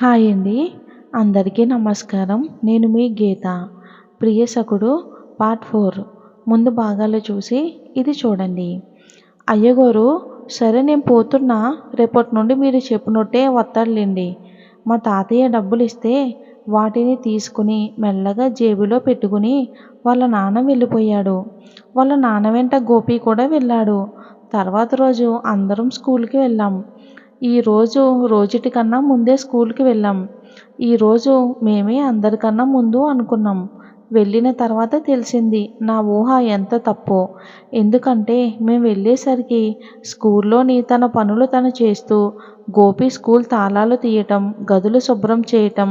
Hi అండి. అందరికీ నమస్కారం. నేను మీ గీత. ప్రియసఖుడు పార్ట్ 4 ముందు భాగాలు చూసి ఇది చూడండి. అయ్యగారు, సరే నేను పోతున్నా, రేపటి నుండి మీరు చెప్పినట్టే వస్తాడులేండి. మా తాతయ్య డబ్బులిస్తే వాటిని తీసుకుని మెల్లగా జేబులో పెట్టుకుని వాళ్ళ నాన్న వెళ్ళిపోయాడు. వాళ్ళ నాన్న వెంట గోపి కూడా వెళ్ళాడు. తర్వాత రోజు అందరం స్కూల్కి వెళ్ళాం. ఈరోజు రోజుటికన్నా ముందే స్కూల్కి వెళ్ళాం. ఈరోజు మేమే అందరికన్నా ముందు అనుకున్నాం. వెళ్ళిన తర్వాత తెలిసింది నా ఊహ ఎంత తప్పో. ఎందుకంటే మేము వెళ్ళేసరికి స్కూల్లోని తన పనులు తను చేస్తూ గోపి స్కూల్ తాళాలు తీయటం, గదులు శుభ్రం చేయటం,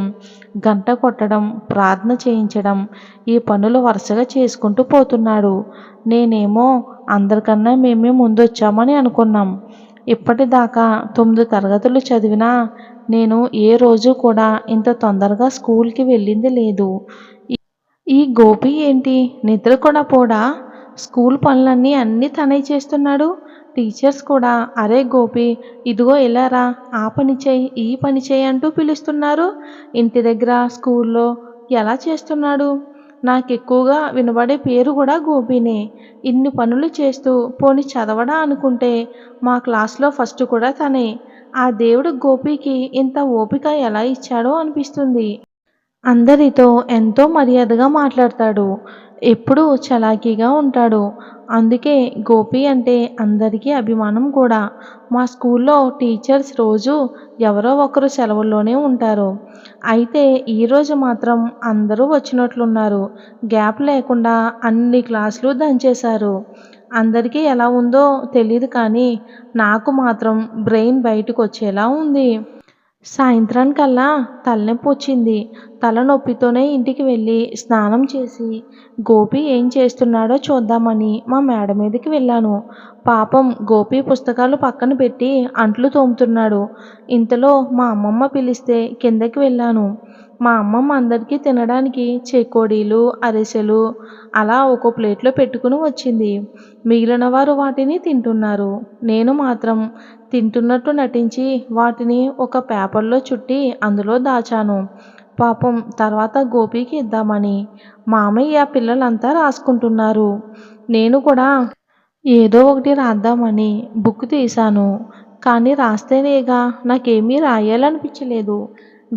గంట కొట్టడం, ప్రార్థన చేయించడం, ఈ పనులు వరుసగా చేసుకుంటూ పోతున్నాడు. నేనేమో అందరికన్నా మేమే ముందొచ్చామని అనుకున్నాం. ఇప్పటిదాకా 9 తరగతులు చదివినా నేను ఏ రోజు కూడా ఇంత తొందరగా స్కూల్కి వెళ్ళింది లేదు. ఈ గోపి ఏంటి, నిద్ర కూడా పోడా? స్కూల్ పనులన్నీ అన్నీ తనే చేస్తున్నాడు. టీచర్స్ కూడా అరే గోపి, ఇదిగో ఇలా రా, ఆ పని చేయి, ఈ పని చేయి అంటూ పిలుస్తున్నారు. ఇంటి దగ్గర స్కూల్లో ఎలా చేస్తున్నాడు? నాకు ఎక్కువగా వినబడే పేరు కూడా గోపినే. ఇన్ని పనులు చేస్తూ పోని చదవడా అనుకుంటే మా క్లాస్లో ఫస్ట్ కూడా తనే. ఆ దేవుడు గోపికి ఇంత ఓపిక ఎలా ఇచ్చాడో అనిపిస్తుంది. అందరితో ఎంతో మర్యాదగా మాట్లాడతాడు. ఎప్పుడూ చలాకీగా ఉంటాడు. అందుకే గోపి అంటే అందరికీ అభిమానం కూడా. మా స్కూల్లో టీచర్స్ రోజు ఎవరో ఒకరు సెలవుల్లోనే ఉంటారు. అయితే ఈరోజు మాత్రం అందరూ వచ్చినట్లున్నారు. గ్యాప్ లేకుండా అన్ని క్లాసులు దంచేశారు. అందరికీ ఎలా ఉందో తెలియదు కానీ నాకు మాత్రం బ్రెయిన్ బయటకు వచ్చేలా ఉంది. సాయంత్రానికల్లా తలనొప్పి వచ్చింది. తలనొప్పితోనే ఇంటికి వెళ్ళి స్నానం చేసి గోపి ఏం చేస్తున్నాడో చూద్దామని మా మేడ మీదకి వెళ్ళాను. పాపం గోపి పుస్తకాలు పక్కన పెట్టి అంట్లు తోముతున్నాడు. ఇంతలో మా అమ్మమ్మ పిలిస్తే కిందకి వెళ్ళాను. మా అమ్మమ్మ అందరికీ తినడానికి చెకోడీలు, అరిసెలు అలా ఒక్కో ప్లేట్లో పెట్టుకుని వచ్చింది. మిగిలిన వారు వాటిని తింటున్నారు. నేను మాత్రం తింటున్నట్టు నటించి వాటిని ఒక పేపర్లో చుట్టి అందులో దాచాను. పాపం తర్వాత గోపికి ఇద్దామని. మామయ్య పిల్లలంతా రాసుకుంటున్నారు. నేను కూడా ఏదో ఒకటి రాద్దామని బుక్ తీశాను. కానీ రాస్తేనేగా నాకేమీ రాయాలనిపించలేదు.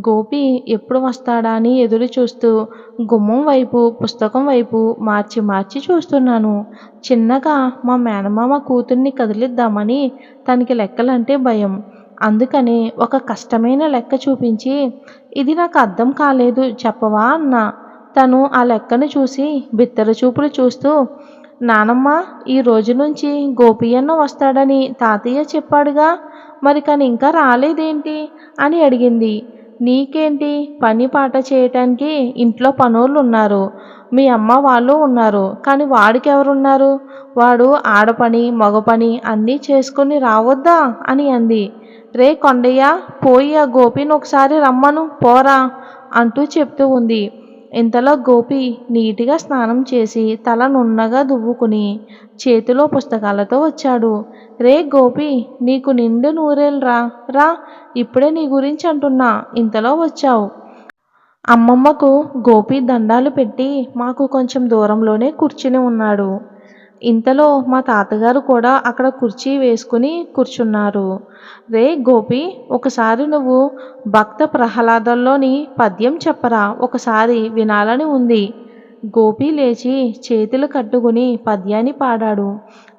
గోపి ఎప్పుడు వస్తాడా అని ఎదురు చూస్తూ గుమ్మం వైపు, పుస్తకం వైపు మార్చి మార్చి చూస్తున్నాను. చిన్నగా మా మేనమామ కూతుర్ని కదిలిద్దామని తనకి లెక్కలంటే భయం. అందుకని ఒక కష్టమైన లెక్క చూపించి ఇది నాకు అర్థం కాలేదు చెప్పవా అన్నా. తను ఆ లెక్కను చూసి బిత్తర చూపులు చూస్తూ నానమ్మ, ఈ రోజు నుంచి గోపి అన్న వస్తాడని తాతయ్య చెప్పాడుగా, మరి కానీ ఇంకా రాలేదేంటి అని అడిగింది. నీకేంటి, పని పాట చేయటానికి ఇంట్లో పనోళ్ళు ఉన్నారు, మీ అమ్మ వాళ్ళు ఉన్నారు, కానీ వాడికి ఎవరున్నారు? వాడు ఆడపని మగ పని అన్నీ చేసుకుని రావద్దా అని అంది. రే కొండయ్య, పోయి ఆ గోపిని ఒకసారి రమ్మను పోరా అంటూ చెప్తూ ఉంది. ఇంతలో గోపి నీటిగా స్నానం చేసి తల నున్నగా దువ్వుకుని చేతిలో పుస్తకాలతో వచ్చాడు. రే గోపి, నీకు నిండు నూరేళ్ళరా, రా, ఇప్పుడే నీ గురించి అంటున్నా, ఇంతలో వచ్చావు. అమ్మమ్మకు గోపి దండాలు పెట్టి మాకు కొంచెం దూరంలోనే కూర్చుని ఉన్నాడు. ఇంతలో మా తాతగారు కూడా అక్కడ కుర్చీ వేసుకుని కూర్చున్నారు. రే గోపి, ఒకసారి నువ్వు భక్త ప్రహ్లాదంలోని పద్యం చెప్పరా, ఒకసారి వినాలని ఉంది. గోపి లేచి చేతులు కట్టుకుని పద్యాన్ని పాడాడు.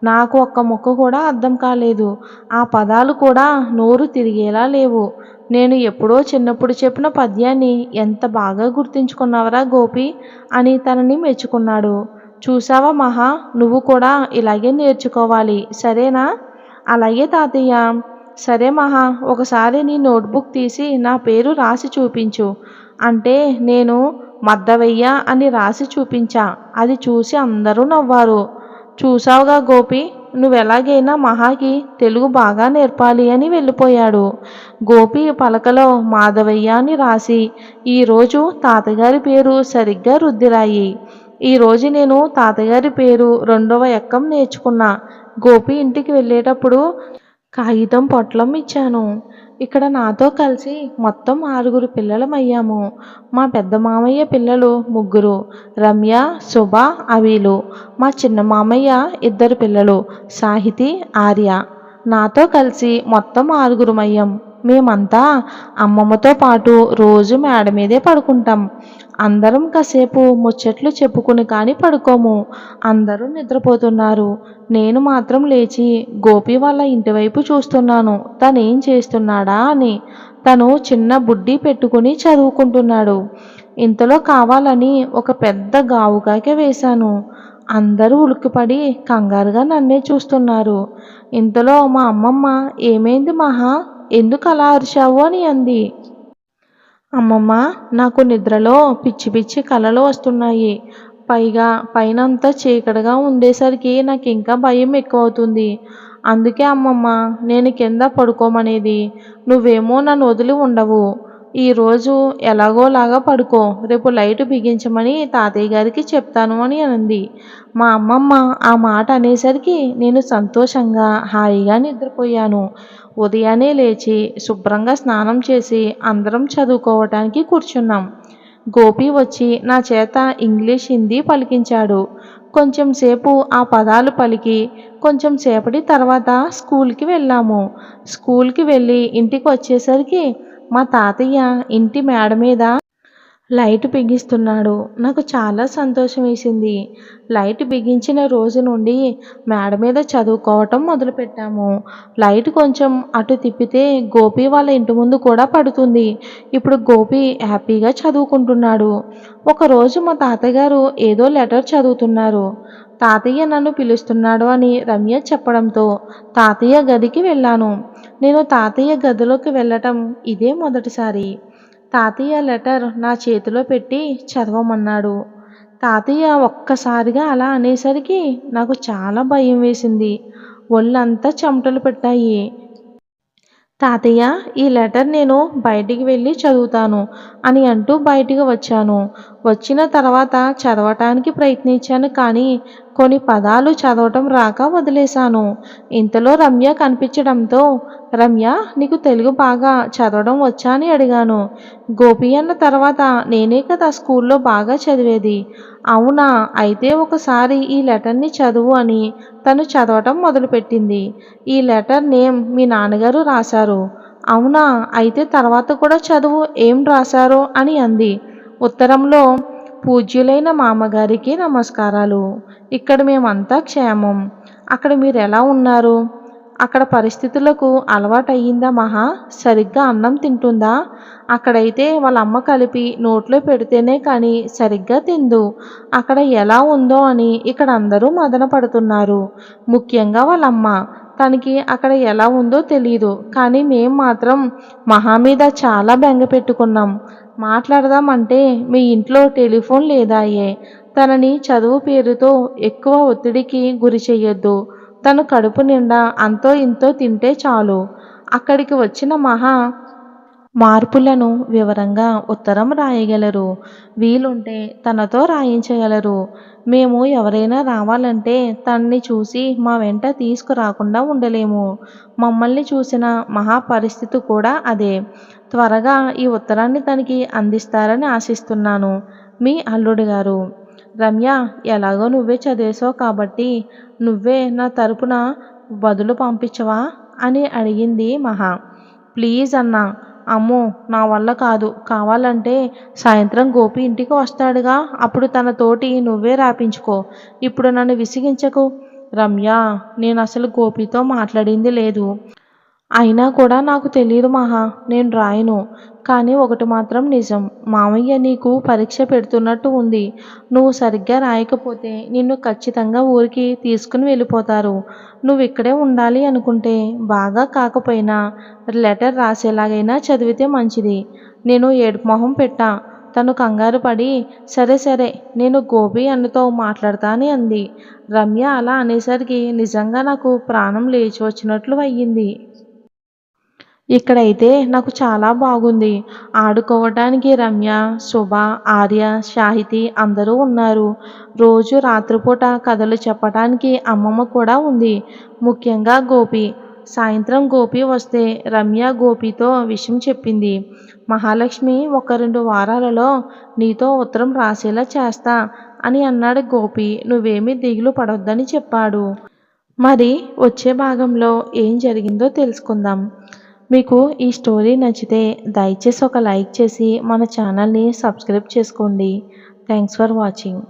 నాకు ఒక్క ముక్క కూడా అర్థం కాలేదు. ఆ పదాలు కూడా నోరు తిరిగేలా లేవు. నేను ఎప్పుడో చిన్నప్పుడు చెప్పిన పద్యాన్ని ఎంత బాగా గుర్తుంచుకున్నావరా గోపి అని తనని మెచ్చుకున్నాడు. చూసావా మహా, నువ్వు కూడా ఇలాగే నేర్చుకోవాలి, సరేనా? అలాగే తాతయ్య. సరే మహా, ఒకసారి నీ నోట్బుక్ తీసి నా పేరు రాసి చూపించు అంటే నేను మద్దవయ్య అని రాసి చూపించా. అది చూసి అందరూ నవ్వారు. చూసావుగా గోపి, నువ్వెలాగైనా మహాకి తెలుగు బాగా నేర్పాలి అని వెళ్ళిపోయాడు. గోపి పలకలో మాధవయ్య అని రాసి ఈరోజు తాతగారి పేరు సరిగ్గా రుద్దిరాయి. ఈరోజు నేను తాతగారి పేరు 2వ ఎక్కం నేర్చుకున్నా. గోపి ఇంటికి వెళ్ళేటప్పుడు కాగితం పొట్లం ఇచ్చాను. ఇక్కడ నాతో కలిసి మొత్తం 6 పిల్లలమయ్యాము. మా పెద్ద మామయ్య పిల్లలు 3, రమ్య, శుభ, అవిలు. మా చిన్న మామయ్య 2 పిల్లలు, సాహితి, ఆర్య. నాతో కలిసి మొత్తం 6 మేమంతా అమ్మమ్మతో పాటు రోజు మేడ మీదే పడుకుంటాం. అందరం కాసేపు ముచ్చట్లు చెప్పుకుని కానీ పడుకోము. అందరూ నిద్రపోతున్నారు. నేను మాత్రం లేచి గోపి వాళ్ళ ఇంటివైపు చూస్తున్నాను, తనేం చేస్తున్నాడా అని. తను చిన్న బుడ్డి పెట్టుకుని చదువుకుంటున్నాడు. ఇంతలో కావాలని ఒక పెద్ద గావుకాకే వేశాను. అందరూ ఉలిక్కిపడి కంగారుగా నన్నే చూస్తున్నారు. ఇంతలో మా అమ్మమ్మ, ఏమైంది మహా, ఎందుకు అలా అరిచావు అని అంది. అమ్మమ్మ, నాకు నిద్రలో పిచ్చి పిచ్చి కలలు వస్తున్నాయి. పైగా పైనంతా చీకటిగా ఉండేసరికి నాకు ఇంకా భయం ఎక్కువవుతుంది. అందుకే అమ్మమ్మ నేను కింద పడుకోమనేది. నువ్వేమో నన్ను వదిలి ఉండవు. ఈరోజు ఎలాగోలాగా పడుకో, రేపు లైటు బిగించమని తాతయ్య గారికి చెప్తాను అని అంది. మా అమ్మమ్మ ఆ మాట అనేసరికి నేను సంతోషంగా హాయిగా నిద్రపోయాను. ఉదయాన్నే లేచి శుభ్రంగా స్నానం చేసి అందరం చదువుకోవటానికి కూర్చున్నాం. గోపి వచ్చి నా చేత ఇంగ్లీష్, హిందీ పలికించాడు. కొంచెం సేపు ఆ పదాలు పలికి కొంచెం సేపటి తర్వాత స్కూల్కి వెళ్ళాము. స్కూల్కి వెళ్ళి ఇంటికి వచ్చేసరికి మా తాతయ్య ఇంటి మేడ మీద లైట్ బిగిస్తున్నాడు. నాకు చాలా సంతోషం వేసింది. లైట్ బిగించిన రోజు నుండి మేడ మీద చదువుకోవటం మొదలుపెట్టాము. లైట్ కొంచెం అటు తిప్పితే గోపి వాళ్ళ ఇంటి ముందు కూడా పడుతుంది. ఇప్పుడు గోపి హ్యాపీగా చదువుకుంటున్నాడు. ఒకరోజు మా తాతగారు ఏదో లెటర్ చదువుతున్నారు. తాతయ్య నన్ను పిలుస్తున్నాడు అని రమ్య చెప్పడంతో తాతయ్య గదికి వెళ్ళాను. నేను తాతయ్య గదిలోకి వెళ్ళటం ఇదే మొదటిసారి. తాతయ్య లెటర్ నా చేతిలో పెట్టి చదవమన్నాడు. తాతయ్య ఒక్కసారిగా అలా అనేసరికి నాకు చాలా భయం వేసింది. ఒళ్ళంతా చెమటలు పెట్టాయి. తాతయ్య, ఈ లెటర్ నేను బయటికి వెళ్ళి చదువుతాను అని అంటూ బయటికి వచ్చాను. వచ్చిన తర్వాత చదవటానికి ప్రయత్నించాను, కానీ కొన్ని పదాలు చదవటం రాక వదిలేశాను. ఇంతలో రమ్య కనిపించడంతో, రమ్య, నీకు తెలుగు బాగా చదవడం వచ్చా అని అడిగాను. గోపి అన్న తర్వాత నేనే కదా స్కూల్లో బాగా చదివేది. అవునా, అయితే ఒకసారి ఈ లెటర్ని చదువు అని తను చదవటం మొదలుపెట్టింది. ఈ లెటర్ నేమ్ మీ నాన్నగారు రాశారు. అవునా, అయితే తర్వాత కూడా చదువు, ఏం రాశారో అని అంది. ఉత్తరంలో, పూజ్యులైన మామగారికి నమస్కారాలు. ఇక్కడ మేమంతా క్షేమం. అక్కడ మీరు ఎలా ఉన్నారు? అక్కడ పరిస్థితులకు అలవాటయ్యిందా మహా? సరిగ్గా అన్నం తింటుందా? అక్కడైతే వాళ్ళ అమ్మ కలిపి నోట్లో పెడితేనే కానీ సరిగ్గా తిందు. అక్కడ ఎలా ఉందో అని ఇక్కడ అందరూ మదన పడుతున్నారు. ముఖ్యంగా వాళ్ళమ్మ. తనకి అక్కడ ఎలా ఉందో తెలీదు, కానీ మేం మాత్రం మహా మీద చాలా బెంగ పెట్టుకున్నాం. మాట్లాడదామంటే మీ ఇంట్లో టెలిఫోన్ లేదాయే. తనని చదువు పేరుతో ఎక్కువ ఒత్తిడికి గురి చెయ్యొద్దు. తను కడుపు నిండా అంతో ఇంతో తింటే చాలు. అక్కడికి వచ్చిన మహా మార్పులను వివరంగా ఉత్తరం రాయగలరు. వీలుంటే తనతో రాయించగలరు. మేము ఎవరైనా రావాలంటే తనని చూసి మా వెంట తీసుకురాకుండా ఉండలేము. మమ్మల్ని చూసిన మహా పరిస్థితి కూడా అదే. త్వరగా ఈ ఉత్తరాన్ని తనకి అందిస్తారని ఆశిస్తున్నాను. మీ అల్లుడు గారు. రమ్య, ఎలాగో నువ్వే చదివేశావు కాబట్టి నువ్వే నా తరపున బదులు పంపించవా అని అడిగింది మహా. ప్లీజ్ అన్నా. అమ్మో, నా వల్ల కాదు. కావాలంటే సాయంత్రం గోపి ఇంటికి వస్తాడుగా, అప్పుడు తనతోటి నువ్వే రాపించుకో. ఇప్పుడు నన్ను విసిగించకు. రమ్య, నేను అసలు గోపితో మాట్లాడింది లేదు. అయినా కూడా నాకు తెలియదు మహా, నేను రాయను. కానీ ఒకటి మాత్రం నిజం, మామయ్య నీకు పరీక్ష పెడుతున్నట్టు ఉంది. నువ్వు సరిగ్గా రాయకపోతే నిన్ను ఖచ్చితంగా ఊరికి తీసుకుని వెళ్ళిపోతారు. నువ్వు ఇక్కడే ఉండాలి అనుకుంటే బాగా కాకపోయినా లెటర్ రాసేలాగైనా చదివితే మంచిది. నేను ఏడుపు మొహం పెట్టా. తను కంగారు పడి, సరే సరే, నేను గోపి అన్నతో మాట్లాడతానని అంది. రమ్య అలా అనేసరికి నిజంగా నాకు ప్రాణం లేచి వచ్చినట్లు అయ్యింది. ఇక్కడైతే నాకు చాలా బాగుంది. ఆడుకోవటానికి రమ్య, శుభ, ఆర్య, సాహితి అందరూ ఉన్నారు. రోజు రాత్రిపూట కథలు చెప్పటానికి అమ్మమ్మ కూడా ఉంది. ముఖ్యంగా గోపి. సాయంత్రం గోపి వస్తే రమ్య గోపితో విషయం చెప్పింది. మహాలక్ష్మి 1-2 వారాలలో నీతో ఉత్తరం రాసేలా చేస్తా అని అన్నాడు గోపి. నువ్వేమీ దిగులు పడొద్దని చెప్పాడు. మరి వచ్చే భాగంలో ఏం జరిగిందో తెలుసుకుందాం. మీకు ఈ స్టోరీ నచ్చితే దయచేసి ఒక లైక్ చేసి మన ఛానల్ని సబ్స్క్రైబ్ చేసుకోండి. Thanks for watching.